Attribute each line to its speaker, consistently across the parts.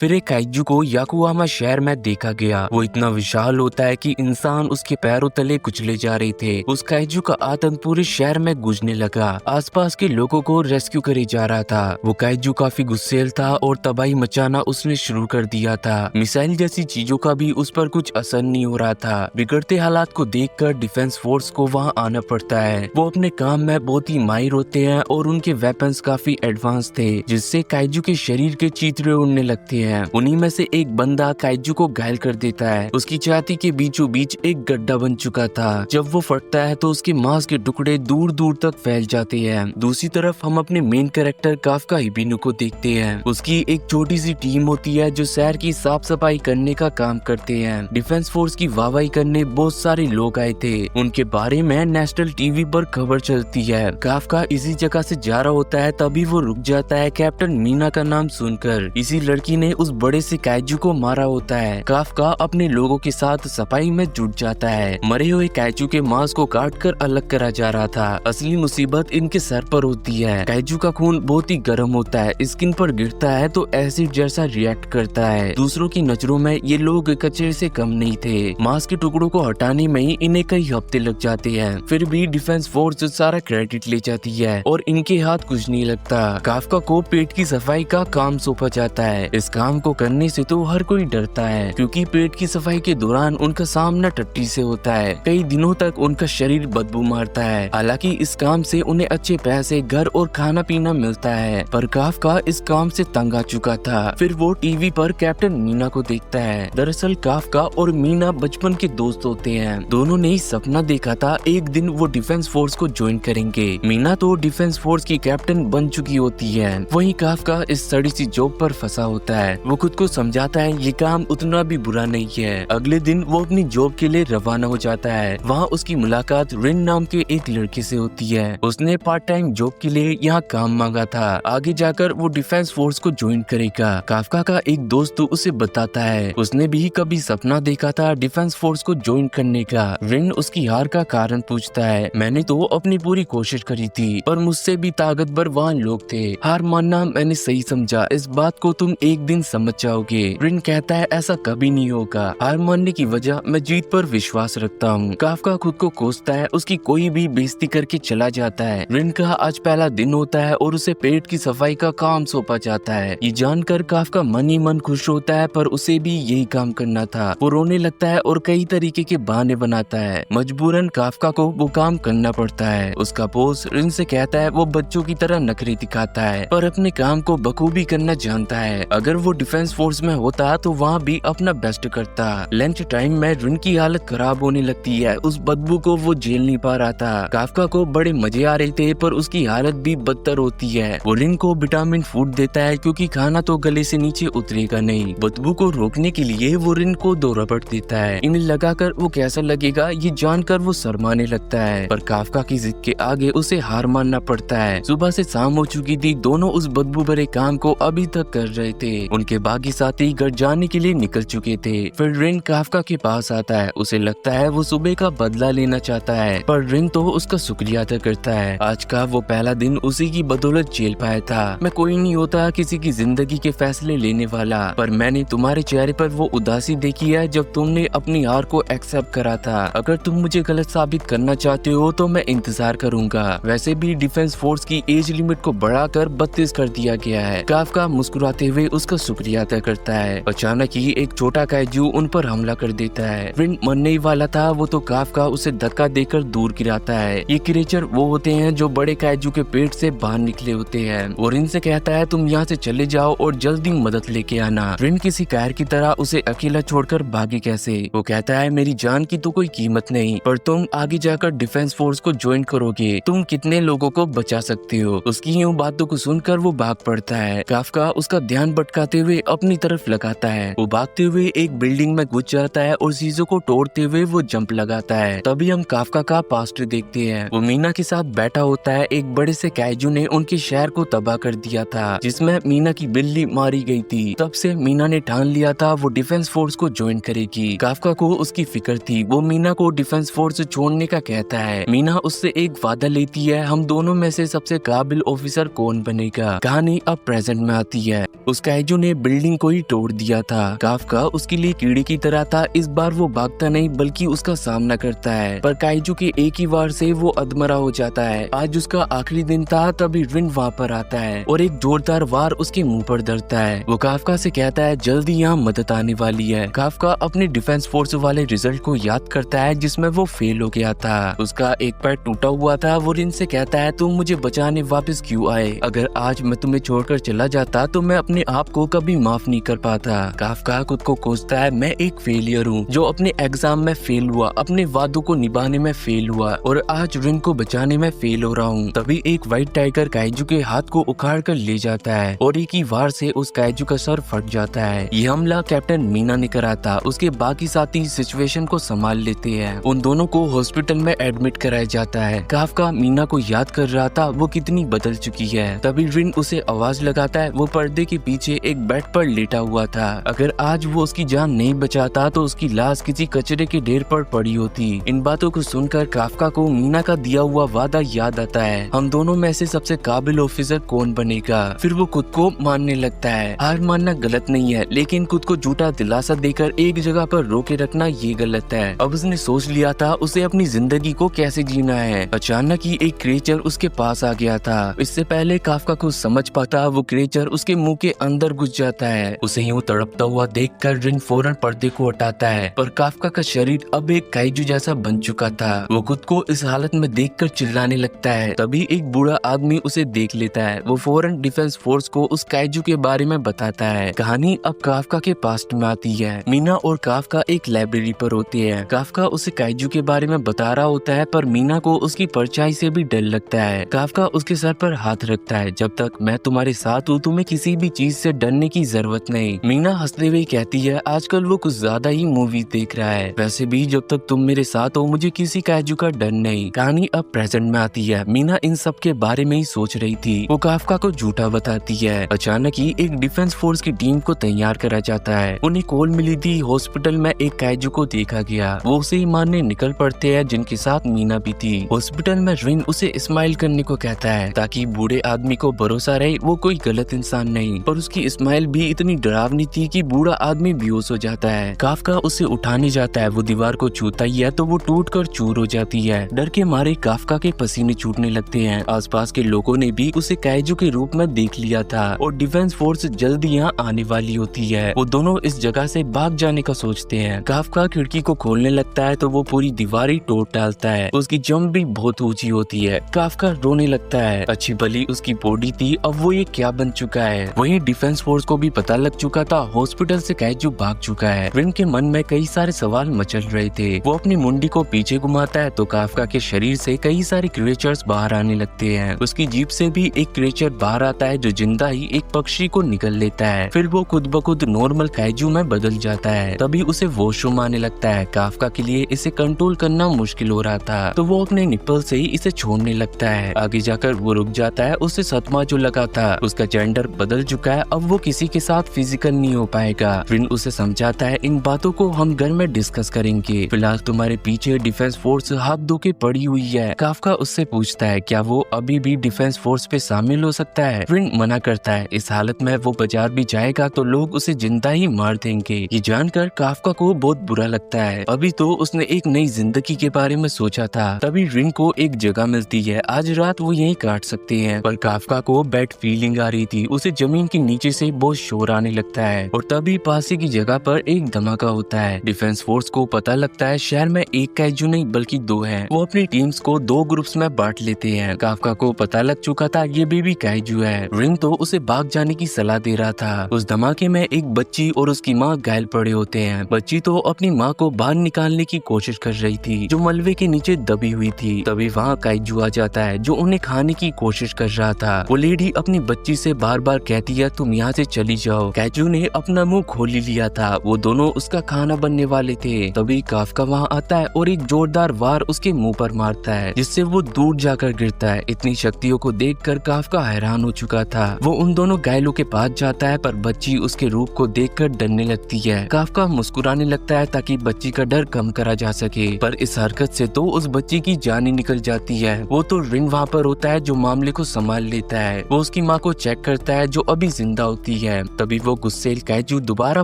Speaker 1: फिर एक काइजू को याकुहामा शहर में देखा गया। वो इतना विशाल होता है कि इंसान उसके पैरों तले कुचले जा रहे थे। उस काइजू का आतंक पूरे शहर में गूंजने लगा। आसपास के लोगों को रेस्क्यू करे जा रहा था। वो काइजू काफी गुस्सेल था और तबाही मचाना उसने शुरू कर दिया था। मिसाइल जैसी चीजों का भी उस पर कुछ असर नहीं हो रहा था। बिगड़ते हालात को देखकर डिफेंस फोर्स को वहाँ आना पड़ता है। वो अपने काम में बहुत ही माहिर होते हैं और उनके वेपन्स काफी एडवांस थे, जिससे काइजू के शरीर के चीथड़े उड़ने लगते हैं। उन्हीं में से एक बंदा काइजू को घायल कर देता है। उसकी छाती के बीचों बीच एक गड्ढा बन चुका था। जब वो फटता है तो उसके मांस के टुकड़े दूर दूर तक फैल जाते हैं। दूसरी तरफ हम अपने मेन कैरेक्टर काफका हिबिनो को देखते हैं। उसकी एक छोटी सी टीम होती है जो शहर की साफ सफाई करने का काम करते हैं। डिफेंस फोर्स की वाहवाही करने बहुत सारे लोग आए थे। उनके बारे में नेशनल टीवी पर खबर चलती है। काफका इसी जगह से जा रहा होता है, तभी वो रुक जाता है कैप्टन मीना का नाम सुनकर। इसी लड़की ने उस बड़े से काइजू को मारा होता है। काफका अपने लोगों के साथ सफाई में जुट जाता है। मरे हुए काइजू के मांस को काटकर अलग करा जा रहा था। असली मुसीबत इनके सर पर होती है। काइजू का खून बहुत ही गर्म होता है, स्किन पर गिरता है तो एसिड जैसा रिएक्ट करता है। दूसरों की नजरों में ये लोग कचरे से कम नहीं थे। मांस के टुकड़ों को हटाने में ही इन्हें कई हफ्ते लग जाते हैं। फिर भी डिफेंस फोर्स सारा क्रेडिट ले जाती है और इनके हाथ कुछ नहीं लगता। काफका को पेट की सफाई का काम सौंपा जाता है। इस काम को करने से तो हर कोई डरता है, क्योंकि पेट की सफाई के दौरान उनका सामना टट्टी से होता है। कई दिनों तक उनका शरीर बदबू मारता है। हालांकि इस काम से उन्हें अच्छे पैसे, घर और खाना पीना मिलता है, पर काफका इस काम से तंग आ चुका था। फिर वो टीवी पर कैप्टन मीना को देखता है। दरअसल काफका और मीना बचपन के दोस्त होते हैं। दोनों ने ही सपना देखा था एक दिन वो डिफेंस फोर्स को ज्वाइन करेंगे। मीना तो डिफेंस फोर्स की कैप्टन बन चुकी होती है। वहीं काफका इस सड़ी सी जॉब पर फंसा होता है। वो खुद को समझाता है ये काम उतना भी बुरा नहीं है। अगले दिन वो अपनी जॉब के लिए रवाना हो जाता है। वहाँ उसकी मुलाकात रिन नाम के एक लड़के से होती है। उसने पार्ट टाइम जॉब के लिए यहाँ काम मांगा था। आगे जाकर वो डिफेंस फोर्स को ज्वाइन करेगा। काफका का एक दोस्त उसे बताता है उसने भी कभी सपना देखा था डिफेंस फोर्स को ज्वाइन करने का। रिन उसकी हार का कारण पूछता है। मैंने तो अपनी पूरी कोशिश करी थी, पर मुझसे भी ताकतवर वहाँ लोग थे। हार मानना मैंने सही समझा। इस बात को तुम एक दिन समझ जाओगे। रिन कहता है ऐसा कभी नहीं होगा। हार मानने की वजह मैं जीत पर विश्वास रखता हूँ। काफका खुद को कोसता है। उसकी कोई भी बेइज्जती करके चला जाता है। रिन का आज पहला दिन होता है और उसे पेट की सफाई का काम सौंपा जाता है। ये जानकर काफका मन ही मन खुश होता है, पर उसे भी यही काम करना था। वो रोने लगता है और कई तरीके के बहाने बनाता है। मजबूरन काफका को वो काम करना पड़ता है। उसका बॉस रिन से कहता है वो बच्चों की तरह नखरे दिखाता है, पर अपने काम को बखूबी करना जानता है। अगर वो डिफेंस फोर्स में होता तो वहाँ भी अपना बेस्ट करता। लंच टाइम में रिन की हालत खराब होने लगती है। उस बदबू को वो झेल नहीं पा रहा था। काफका को बड़े मजे आ रहे थे, पर उसकी हालत भी बदतर होती है। वो रिन को विटामिन फूड देता है, क्योंकि खाना तो गले से नीचे उतरेगा नहीं। बदबू को रोकने के लिए वो रिन को 2 रबड़ देता है। इन्हें लगाकर वो कैसा लगेगा ये जानकर वो शर्माने लगता है, पर काफका की जिद के आगे उसे हार मानना पड़ता है। सुबह से शाम हो चुकी थी। दोनों उस बदबू भरे काम को अभी तक कर रहे थे। उनके बाकी साथी घर जाने के लिए निकल चुके थे। फिर रिन काफका के पास आता है। उसे लगता है वो सुबह का बदला लेना चाहता है, पर रिन तो उसका शुक्रिया अदा करता है। आज का वो पहला दिन उसी की बदौलत झेल पाया था। मैं कोई नहीं होता किसी की जिंदगी के फैसले लेने वाला, पर मैंने तुम्हारे चेहरे पर वो उदासी देखी है जब तुमने अपनी हार को एक्सेप्ट करा था। अगर तुम मुझे गलत साबित करना चाहते हो तो मैं इंतजार करूंगा। वैसे भी डिफेंस फोर्स की एज लिमिट को बढ़ाकर 32 कर दिया गया है। काफका मुस्कुराते हुए उसका शुक्रिया अदा करता है। अचानक ही एक छोटा काइजू उन पर हमला कर देता है। रिन मरने ही वाला था, वो तो काफका उसे धक्का देकर दूर गिराता है। ये क्रिएचर वो होते हैं जो बड़े काइजू के पेट से बाहर निकले होते हैं। वो रिन से कहता है तुम यहाँ से चले जाओ और जल्दी मदद लेके आना। रिन किसी कायर की तरह उसे अकेला छोड़कर भागे कैसे। वो कहता है मेरी जान की तो कोई कीमत नहीं, पर तुम आगे जाकर डिफेंस फोर्स को ज्वाइन करोगे, तुम कितने लोगों को बचा सकते हो। उसकी यूं बातों को सुनकर वो भाग पड़ता है। काफका उसका ध्यान भटकाते हुए अपनी तरफ लगाता है। वो भागते हुए एक बिल्डिंग में घुस जाता है और चीजों को तोड़ते हुए वो जंप लगाता है। तभी हम काफका का पास्ट देखते हैं। वो मीना के साथ बैठा होता है। एक बड़े से काइजू ने उनके शहर को तबाह कर दिया था, जिसमें मीना की बिल्ली मारी गई थी। तब से मीना ने ठान लिया था वो डिफेंस फोर्स को ज्वाइन करेगी। काफका को उसकी फिक्र थी। वो मीना को डिफेंस फोर्स छोड़ने का कहता है। मीना उससे एक वादा लेती है, हम दोनों में से सबसे काबिल ऑफिसर कौन बनेगा। कहानी अब प्रेजेंट में आती है। उस काइजू ने ने बिल्डिंग को ही तोड़ दिया था। काफका उसके लिए कीड़े की तरह था। इस बार वो भागता नहीं बल्कि उसका सामना करता है, पर काइजू के एक ही वार से वो अधमरा हो जाता है। आज उसका आखिरी दिन था, तभी रिन वहाँ पर आता है और एक जोरदार वार उसके मुंह पर धरता है। वो काफका से कहता है जल्दी यहाँ मदद आने वाली है। काफका अपने डिफेंस फोर्स वाले रिजल्ट को याद करता है जिसमें वो फेल हो गया था। उसका एक पैर टूटा हुआ था। वो रिन से कहता है तुम मुझे बचाने वापस क्यों आए? अगर आज मैं तुम्हें छोड़कर चला जाता तो मैं अपने आप को कभी माफ नहीं कर पाता। काफका खुद को कोसता है, मैं एक फेलियर हूँ जो अपने एग्जाम में फेल हुआ, अपने वादों को निभाने में फेल हुआ और आज रिन को बचाने में फेल हो रहा हूँ। तभी एक व्हाइट टाइगर काइजू के हाथ को उखाड़ कर ले जाता है और एक ही वार से उस काइजू का सर फट जाता है। ये हमला कैप्टन मीना ने करा था। उसके बाकी साथी सिचुएशन को संभाल लेते हैं। उन दोनों को हॉस्पिटल में एडमिट कराया जाता है। काफका मीना को याद कर रहा था वो कितनी बदल चुकी है। तभी रिन उसे आवाज लगाता है। वो पर्दे के पीछे एक बेड पर लेटा हुआ था। अगर आज वो उसकी जान नहीं बचाता तो उसकी लाश किसी कचरे के ढेर पर पड़ी होती। इन बातों को सुनकर काफका को मीना का दिया हुआ वादा याद आता है, हम दोनों में से सबसे काबिल ऑफिसर कौन बनेगा। फिर वो खुद को मानने लगता है। हार मानना गलत नहीं है, लेकिन खुद को झूठा दिलासा देकर एक जगह पर रोके रखना ये गलत है। अब उसने सोच लिया था उसे अपनी जिंदगी को कैसे जीना है। अचानक ही एक क्रिएचर उसके पास आ गया था। इससे पहले काफका को समझ पाता वो क्रिएचर उसके मुंह के अंदर घुस जाता है। उसे यूं तड़पता हुआ देखकर रिन फौरन पर्दे को हटाता है, पर काफका का शरीर अब एक काइजू जैसा बन चुका था। वो खुद को इस हालत में देखकर चिल्लाने लगता है। तभी एक बूढ़ा आदमी उसे देख लेता है। वो फौरन डिफेंस फोर्स को उस काइजू के बारे में बताता है। कहानी अब काफका के पास्ट में आती है। मीना और काफका एक लाइब्रेरी पर होते हैं। काफका उसे काइजू के बारे में बता रहा होता है, पर मीना को उसकी परछाई से भी डर लगता है। काफका उसके सर पर हाथ रखता है, जब तक मैं तुम्हारे साथ हूँ तुम्हें किसी भी चीज से डरने की जरूरत नहीं। मीना हंसते हुए कहती है आजकल वो कुछ ज्यादा ही मूवी देख रहा है। वैसे भी जब तक तुम मेरे साथ हो मुझे किसी काइजू का डर नहीं। कहानी अब प्रेजेंट में आती है। मीना इन सब के बारे में ही सोच रही थी। वो काफका को झूठा बताती है। अचानक ही एक डिफेंस फोर्स की टीम को तैयार करा जाता है। उन्हें कॉल मिली थी हॉस्पिटल में एक काइजू को देखा गया। वो उसे ही मारने निकल पड़ते हैं, जिनके साथ मीना भी थी। हॉस्पिटल में रिन उसे स्माइल करने को कहता है ताकि बूढ़े आदमी को भरोसा रहे वो कोई गलत इंसान नहीं। और उसकी स्माइल भी इतनी डरावनी थी कि बूढ़ा आदमी बेहोश हो जाता है। काफका उसे उठाने जाता है। वो दीवार को छूता ही है तो वो टूटकर चूर हो जाती है। डर के मारे काफका के पसीने छूटने लगते हैं। आसपास के लोगों ने भी उसे काइजू के रूप में देख लिया था और डिफेंस फोर्स जल्दी यहाँ आने वाली होती है। वो दोनों इस जगह से भाग जाने का सोचते हैं। काफका खिड़की को खोलने लगता है तो वो पूरी दीवार ही तोड़ डालता है। उसकी जंप भी बहुत ऊंची होती है। काफका रोने लगता है। अच्छी भली उसकी बॉडी थी, अब वो ये क्या बन चुका है। वहीं डिफेंस फोर्स को भी पता लग चुका था हॉस्पिटल से काइजू भाग चुका है। रिन के मन में कई सारे सवाल मचल रहे थे। वो अपनी मुंडी को पीछे घुमाता है तो काफका के शरीर से कई सारे क्रिएचर्स बाहर आने लगते हैं। उसकी जीप से भी एक क्रिएचर बाहर आता है जो जिंदा ही एक पक्षी को निकल लेता है। फिर वो खुद ब खुद नॉर्मल काइजू में बदल जाता है। तभी उसे वॉशरूम आने लगता है। काफका के लिए इसे कंट्रोल करना मुश्किल हो रहा था तो वो अपने निप्पल से ही इसे छोड़ने लगता है। आगे जाकर वो रुक जाता है। उसे सदमा जो लगा था, उसका जेंडर बदल चुका है। अब वो किसी के साथ फिजिकल नहीं हो पाएगा। रिन उसे समझाता है इन बातों को हम घर में डिस्कस करेंगे, फिलहाल तुम्हारे पीछे डिफेंस फोर्स हाथ धो के पड़ी हुई है। काफका उससे पूछता है क्या वो अभी भी डिफेंस फोर्स पे शामिल हो सकता है। रिन मना करता है। इस हालत में वो बाजार भी जाएगा तो लोग उसे जिंदा ही मार देंगे। ये जानकर काफका को बहुत बुरा लगता है। अभी तो उसने एक नई जिंदगी के बारे में सोचा था। तभी रिन को एक जगह मिलती है। आज रात वो यहीं काट सकते हैं, पर काफका को बैड फीलिंग आ रही थी। उसे जमीन के नीचे से बहुत शोर आने लगता है और तभी पास ही की जगह पर एक धमाका होता है। डिफेंस फोर्स को पता लगता है शहर में एक काइजू नहीं बल्कि दो हैं। वो अपनी टीम्स को दो ग्रुप्स में बांट लेते हैं। काफका को पता लग चुका था ये बेबी काइजू है। रिन तो उसे भाग जाने की सलाह दे रहा था। उस धमाके में एक बच्ची और उसकी माँ घायल पड़े होते हैं। बच्ची तो अपनी माँ को बाहर निकालने की कोशिश कर रही थी जो मलबे के नीचे दबी हुई थी। तभी वहाँ काइजू आ जाता है जो उन्हें खाने की कोशिश कर रहा था। वो लेडी अपनी बच्ची से बार बार कहती है तुम यहाँ से चली जाओ। काइजू ने अपना मुंह खोल ही लिया था। वो दोनों उसका खाना बनने वाले थे। तभी काफका वहाँ आता है और एक जोरदार वार उसके मुंह पर मारता है जिससे वो दूर जाकर गिरता है। इतनी शक्तियों को देखकर काफका हैरान हो चुका था। वो उन दोनों घायलों के पास जाता है पर बच्ची उसके रूप को देखकर डरने लगती है। काफका मुस्कुराने लगता है ताकि बच्ची का डर कम करा जा सके, पर इस हरकत से तो उस बच्ची की जान ही निकल जाती है। वो तो रिन वहाँ पर होता है जो मामले को संभाल लेता है। वो उसकी माँ को चेक करता है जो अभी जिंदा होती है। तभी वो गुस्सेल काइजू दोबारा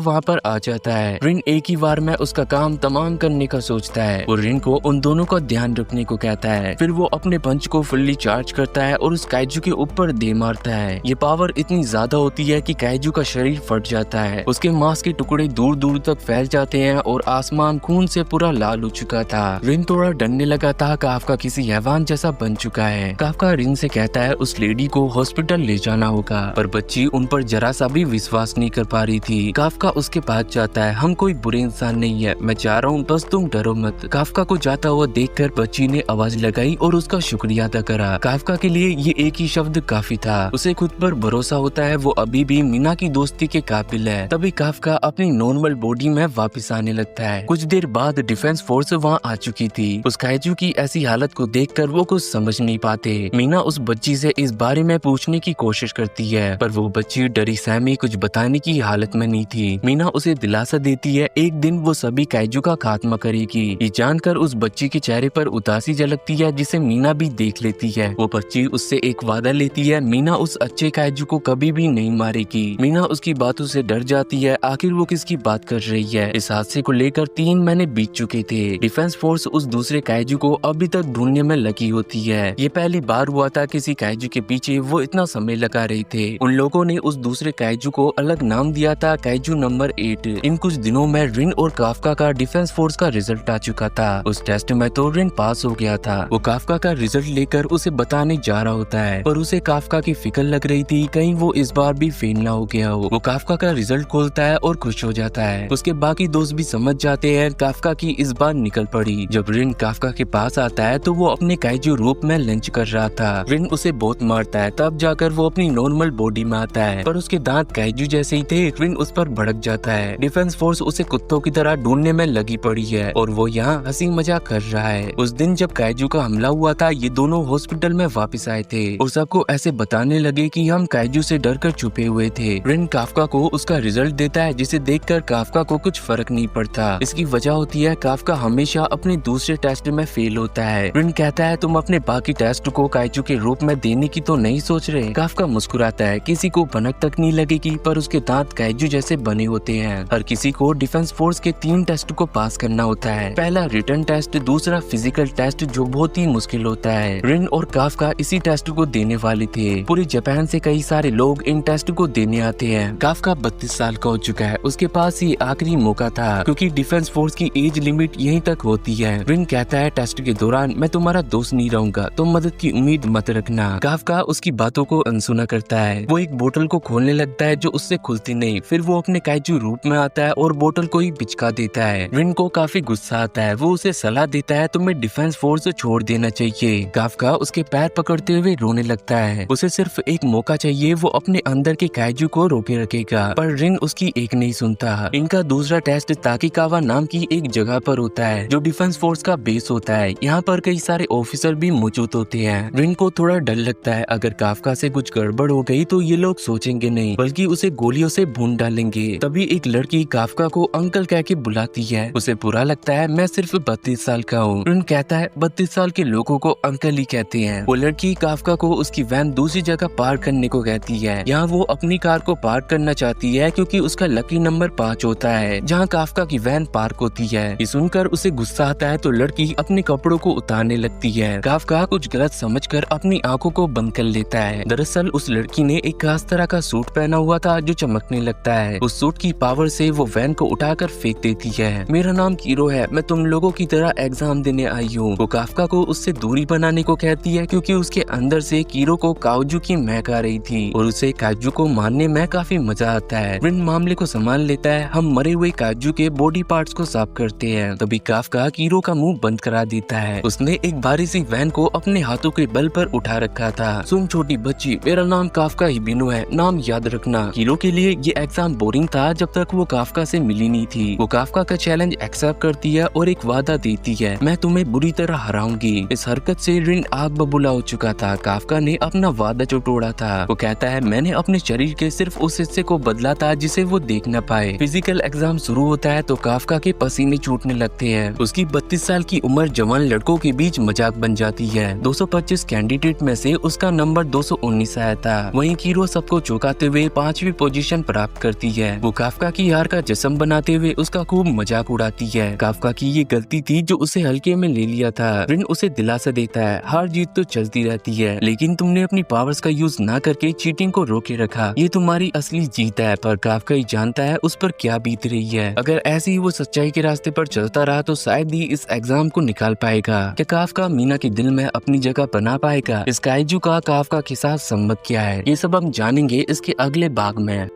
Speaker 1: वहाँ पर आ जाता है। रिन एक ही बार में उसका काम तमाम करने का सोचता है और रिन को उन दोनों का ध्यान रखने को कहता है। फिर वो अपने पंच को फुल्ली चार्ज करता है और उस काइजू के ऊपर दे मारता है। ये पावर इतनी ज्यादा होती है कि काइजू का शरीर फट जाता है। उसके मांस के टुकड़े दूर दूर तक फैल जाते हैं और आसमान खून से पूरा लाल हो चुका था। रिन थोड़ा डरने लगा था। काफका किसी हैवान जैसा बन चुका है। काफका रिन से कहता है उस लेडी को हॉस्पिटल ले जाना होगा, पर बच्ची उन पर जरा सा भी विश्वास नहीं कर पा रही थी। काफका उसके पास जाता है। हम कोई बुरे इंसान नहीं है, मैं जा रहा हूँ, बस तुम डरो मत। काफका को जाता हुआ देखकर बच्ची ने आवाज लगाई और उसका शुक्रिया अदा करा। काफका के लिए ये एक ही शब्द काफी था। उसे खुद पर भरोसा होता है, वो अभी भी मीना की दोस्ती के काबिल है। तभी काफका अपनी नॉर्मल बॉडी में वापस आने लगता है। कुछ देर बाद डिफेंस फोर्स वहाँ आ चुकी थी। उस काइजू की ऐसी हालत को देखकर वो कुछ समझ नहीं पाते। मीना उस बच्ची से इस बारे में पूछने की कोशिश करती है, पर वो बच्ची डरी सहमी कुछ बताने की हालत में नहीं थी। मीना उसे दिलासा देती है एक दिन वो सभी काइजू का खात्मा करेगी। ये जानकर उस बच्ची के चेहरे पर उदासी झलकती है, जिसे मीना भी देख लेती है। वो बच्ची उससे एक वादा लेती है, मीना उस अच्छे काइजू को कभी भी नहीं मारेगी। मीना उसकी बातों से डर जाती है। आखिर वो किसकी बात कर रही है? इस हादसे को लेकर 3 महीने बीत चुके थे। डिफेंस फोर्स उस दूसरे काइजू को अभी तक ढूंढने में लगी होती है। ये पहली बार हुआ था किसी काइजू के पीछे वो इतना समय लगा रहे थे। उन लोगों ने उस दूसरे काइजू को अलग नाम दिया था, काइजू नंबर 8। इन कुछ दिनों में रिन और काफका का डिफेंस फोर्स का रिजल्ट आ चुका था। उस टेस्ट में तो रिन पास हो गया था। वो काफका का रिजल्ट लेकर उसे बताने जा रहा होता है, पर उसे काफका की फिक्र लग रही थी कहीं वो इस बार भी फेल ना हो गया हो। वो काफका का रिजल्ट खोलता है और खुश हो जाता है। उसके बाकी दोस्त भी समझ जाते हैं काफका की इस बार निकल पड़ी। जब रिन काफका के पास आता है तो वो अपने काइजू रूप में लंच कर रहा था। रिन उसे बहुत मारता है, तब जाकर वो अपनी नॉर्मल बॉडी में आता है, पर उसके दांत काइजू जैसे ही थे। रिन उस पर भड़क जाता है। डिफेंस फोर्स उसे कुत्तों की तरह ढूंढने में लगी पड़ी है और वो यहाँ हंसी मजाक कर रहा है। उस दिन जब काइजू का हमला हुआ था ये दोनों हॉस्पिटल में वापस आए थे और सबको ऐसे बताने लगे कि हम काइजू से डरकर छुपे हुए थे। रिन काफका को उसका रिजल्ट देता है, जिसे देखकर काफका को कुछ फर्क नहीं पड़ता। इसकी वजह होती है काफका हमेशा अपने दूसरे टेस्ट में फेल होता है। रिन कहता है तुम अपने बाकी टेस्ट को काइजू के रूप में देने की तो नहीं सोच रहे? काफका मुस्कुराता है, किसी को भनक तक नहीं लगेगी, पर उसके दांत काइजू जैसे बने होते हैं। हर किसी को डिफेंस फोर्स के 3 टेस्ट को पास करना होता है। पहला रिटन टेस्ट, दूसरा फिजिकल टेस्ट जो बहुत ही मुश्किल होता है। रिन और काफका इसी टेस्ट को देने वाले थे। पूरे जापान से कई सारे लोग इन टेस्ट को देने आते हैं। काफका 32 साल का हो चुका है। उसके पास ये आखिरी मौका था क्योंकि डिफेंस फोर्स की एज लिमिट यहीं तक होती है। रिन कहता है टेस्ट के दौरान मैं तुम्हारा दोस्त नहीं रहूंगा, तुम मदद की उम्मीद मत रखना। काफका उसकी बातों को अनसुना करता है। वो एक बोतल को खोलने लगता है जो उससे खुलती नहीं। फिर वो अपने काइजू रूप में आता है और बोतल को ही पिचका देता है। रिन को काफी गुस्सा आता है। वो उसे सलाह देता है तुम्हें डिफेंस फोर्स छोड़ देना चाहिए। काफका उसके पैर पकड़ते हुए रोने लगता है। उसे सिर्फ एक मौका चाहिए, वो अपने अंदर के काइजू को रोके रखेगा, पर रिन उसकी एक नहीं सुनता। इनका दूसरा टेस्ट ताकिकावा नाम की एक जगह पर होता है जो डिफेंस फोर्स का बेस होता है। यहाँ पर कई सारे ऑफिसर भी मौजूद होते हैं। रिन को थोड़ा डर लगता है, अगर काफका से कुछ गड़बड़ हो गई तो ये लोग सोचेंगे नहीं बल्कि उसे गोलियों से भून डालेंगे। तभी एक लड़की काफका को अंकल कह के बुलाती है। उसे बुरा लगता है, मैं सिर्फ 32 साल का हूँ। रिन कहता है 32 साल के लोगों को अंकल ही कहते हैं। वो लड़की काफका को उसकी वैन दूसरी जगह पार्क करने को कहती है। यहाँ वो अपनी कार को पार्क करना चाहती है क्योंकि उसका लकी नंबर 5 होता है जहाँ काफका की वैन पार्क होती है। ये सुनकर उसे गुस्सा आता है तो लड़की अपने कपड़ों को उतारने लगती है। काफका कुछ गलत समझकर अपनी आंखों को बंद कर लेता है। दरअसल उस लड़की ने एक खास तरह का सूट पहना हुआ था जो चमकने लगता है। उस सूट की पावर से वो वैन को उठाकर फेंक देती है। मेरा नाम कीरो है, मैं तुम लोगों की तरह एग्जाम देने आई हूँ। वो काफका को उससे दूरी बनाने को कहती है क्योंकि उसके अंदर से कीरो को काजू की महक आ रही थी और उसे काजू को मारने में काफी मजा आता है। रिन मामले को संभाल लेता है। हम मरे हुए काजू के बॉडी पार्ट्स को साफ करते हैं। तभी काफका कीरो का मुंह बंद करा देता है। उसने एक भारी सी वैन को अपने हाथों के बल पर उठा रखा था। सुन छोटी बच्ची, मेरा नाम काफका हिबिनो है, नाम याद रखना। कीरो के लिए ये एग्जाम बोरिंग था जब तक वो काफका से मिली नहीं थी। वो काफका का चैलेंज एक्सेप्ट करती है और एक वादा देती है, मैं तुम्हें बुरी तरह हराऊंगी। इस हरकत से रिन आग बबूला हो चुका था। काफका ने अपना वादा जो तोड़ा था। वो कहता है मैंने अपने शरीर के सिर्फ उस हिस्से को बदला था जिसे वो देख न पाए। फिजिकल एग्जाम शुरू होता है तो काफका के पसीने छूटने लगते हैं। उसकी 32 साल की उम्र जवान लड़कों के बीच मजाक बन जाती है। 225 कैंडिडेट में से उसका नंबर 219 आया था। वहीं कीरो सबको चौंकाते हुए लिए 5वीं पोजीशन प्राप्त करती है। वो काफका की हार का जश्न बनाते हुए उसका खूब मजाक उड़ाती है। काफका की ये गलती थी जो उसे हल्के में ले लिया था। रिन उसे दिलासा देता है, हार जीत तो चलती रहती है, लेकिन तुमने अपनी पावर्स का यूज ना करके चीटिंग को रोके रखा, ये तुम्हारी असली जीत है। पर काफका ही जानता है उस पर क्या बीत रही है। अगर ऐसे ही वो सच्चाई के रास्ते पर चलता रहा तो शायद ही इस एग्जाम को निकाल पाएगा। क्या काफका मीना के दिल में अपनी जगह बना पाएगा? इस काइजू का काफका के साथ संबंध क्या है, ये सब हम जानेंगे इसके अगले भाग में।